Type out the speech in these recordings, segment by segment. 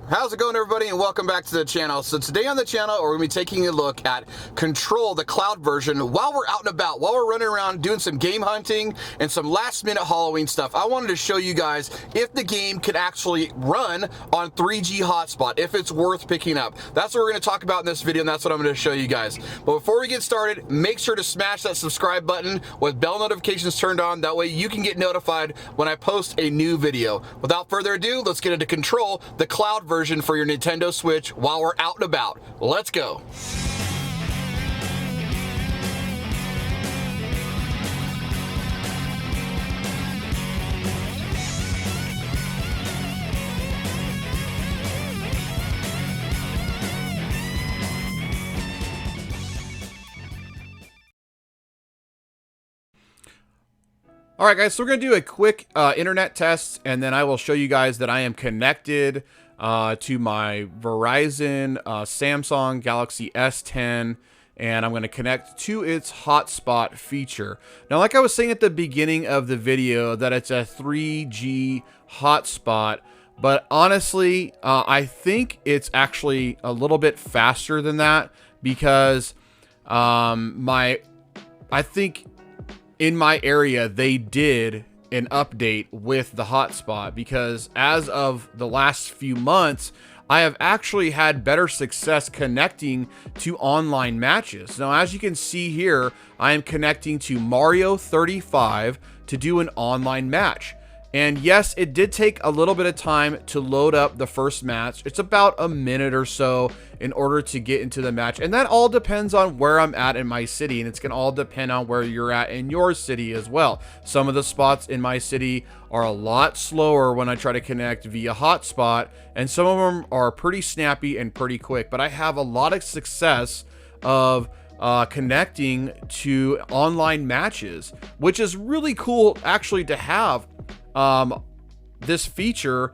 How's it going, everybody, and welcome back to the channel. So today on the channel, we're going to be taking a look at Control, the cloud version, while we're out and about, while we're running around doing some game hunting and some last-minute Halloween stuff. I wanted to show you guys if the game can actually run on 3G hotspot, if it's worth picking up. That's what we're going to talk about in this video, and that's what I'm going to show you guys. But before we get started, make sure to smash that subscribe button with bell notifications turned on. That way you can get notified when I post a new video. Without further ado, let's get into Control, the cloud version for your Nintendo Switch while we're out and about. Let's go. All right, guys, so we're going to do a quick internet test, and then I will show you guys that I am connected to my Verizon Samsung Galaxy S10, and I'm going to connect to its hotspot feature. Now, like I was saying at the beginning of the video, that it's a 3G hotspot, but honestly, I think it's actually a little bit faster than that, because I think in my area they did an update with the hotspot, because as of the last few months, I have actually had better success connecting to online matches. Now, as you can see here, I am connecting to Mario 35 to do an online match. And yes, it did take a little bit of time to load up the first match. It's about a minute or so in order to get into the match. And that all depends on where I'm at in my city. And it's going to all depend on where you're at in your city as well. Some of the spots in my city are a lot slower when I try to connect via hotspot. And some of them are pretty snappy and pretty quick. But I have a lot of success of connecting to online matches, which is really cool actually to have this feature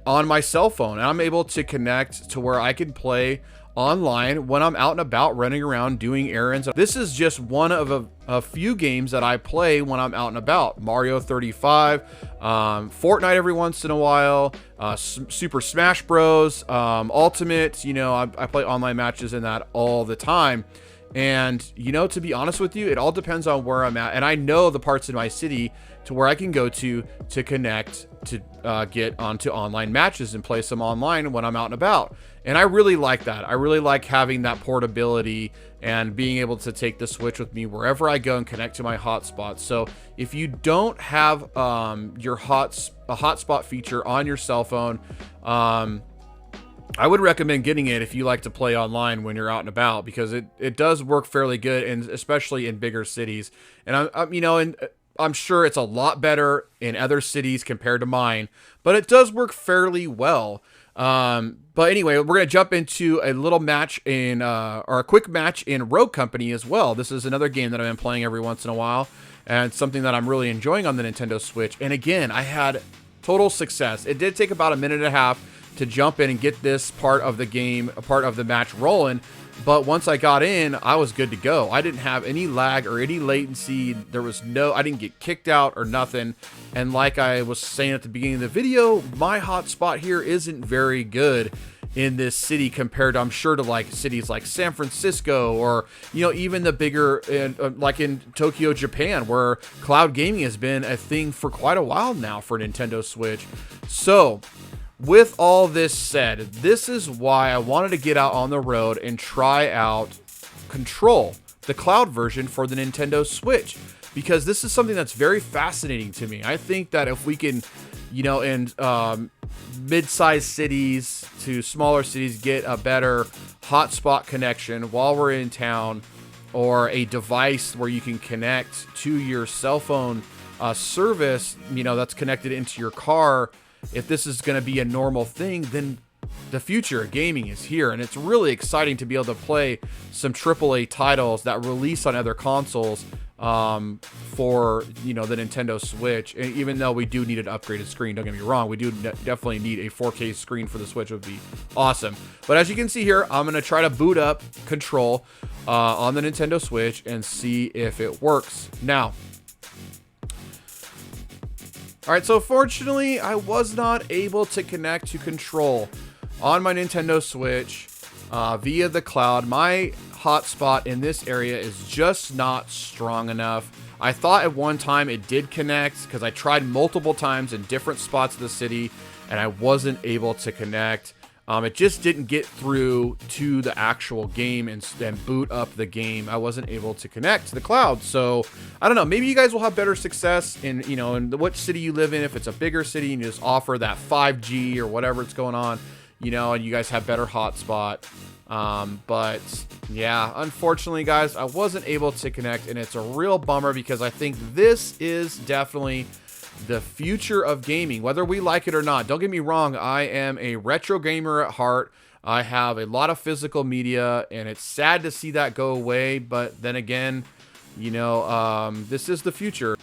on my cell phone. And I'm able to connect to where I can play online when I'm out and about running around doing errands. This is just one of a few games that I play when I'm out and about. Mario 35, Fortnite every once in a while, Super Smash Bros, Ultimate. You know, I play online matches in that all the time. And, you know, to be honest with you, it all depends on where I'm at. And I know the parts in my city to where I can go to connect to get onto online matches and play some online when I'm out and about. And I really like that. I really like having that portability and being able to take the Switch with me wherever I go and connect to my hotspot. So if you don't have your hotspot feature on your cell phone, I would recommend getting it if you like to play online when you're out and about, because it does work fairly good, and especially in bigger cities. And I'm sure it's a lot better in other cities compared to mine, but it does work fairly well. But anyway, we're going to jump into a little match or a quick match in Rogue Company as well. This is another game that I've been playing every once in a while, and something that I'm really enjoying on the Nintendo Switch. And again, I had total success. It did take about a minute and a half to jump in and get this part of the game, a part of the match rolling. But once I got in, I was good to go. I didn't have any lag or any latency. I didn't get kicked out or nothing. And like I was saying at the beginning of the video, my hotspot here isn't very good in this city compared to, I'm sure, to like cities like San Francisco, or, you know, even the bigger, like in Tokyo, Japan, where cloud gaming has been a thing for quite a while now for Nintendo Switch. So with all this said, this is why I wanted to get out on the road and try out Control, the cloud version for the Nintendo Switch, because this is something that's very fascinating to me. I think that if we can, you know, in mid-sized cities to smaller cities, get a better hotspot connection while we're in town, or a device where you can connect to your cell phone service, you know, that's connected into your car. If this is going to be a normal thing, then the future of gaming is here, and it's really exciting to be able to play some AAA titles that release on other consoles for, you know, the Nintendo Switch. And even though we do need an upgraded screen, don't get me wrong, we do definitely need a 4K screen for the Switch. Would be awesome. But as you can see here, I'm going to try to boot up Control on the Nintendo Switch and see if it works. Now, all right, so fortunately, I was not able to connect to Control. on my Nintendo Switch via the cloud. My hotspot in this area is just not strong enough. I thought at one time it did connect because I tried multiple times in different spots of the city and I wasn't able to connect. It just didn't get through to the actual game and boot up the game. I wasn't able to connect to the cloud. So I don't know. Maybe you guys will have better success in, you know, in what city you live in. If it's a bigger city and you just offer that 5G or whatever it's going on, you know, and you guys have better hotspot. But yeah, unfortunately, guys, I wasn't able to connect, and it's a real bummer because I think this is definitely the future of gaming, whether we like it or not. Don't get me wrong, I am a retro gamer at heart. I have a lot of physical media, and it's sad to see that go away, but then again, you know, this is the future.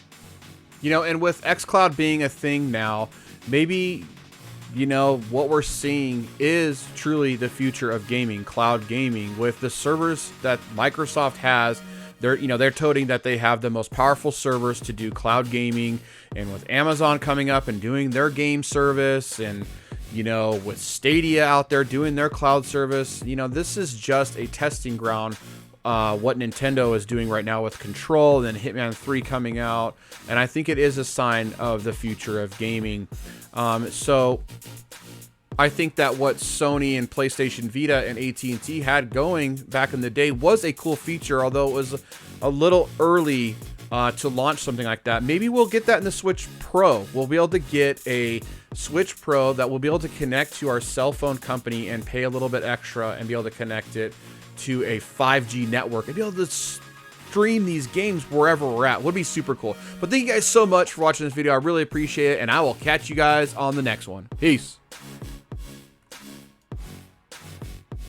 You know, and with xCloud being a thing now, maybe, you know, what we're seeing is truly the future of gaming, cloud gaming, with the servers that Microsoft has. They're toting that they have the most powerful servers to do cloud gaming, and with Amazon coming up and doing their game service, and, you know, with Stadia out there doing their cloud service, you know, this is just a testing ground. What Nintendo is doing right now with Control, and then Hitman 3 coming out, and I think it is a sign of the future of gaming. So I think that what Sony and PlayStation Vita and AT&T had going back in the day was a cool feature, although it was a little early to launch something like that. Maybe we'll get that in the Switch Pro. We'll be able to get a Switch Pro that we'll be able to connect to our cell phone company and pay a little bit extra and be able to connect it to a 5G network and be able to stream these games wherever we're at. Would be super cool. But thank you guys so much for watching this video. I really appreciate it, and I will catch you guys on the next one. Peace.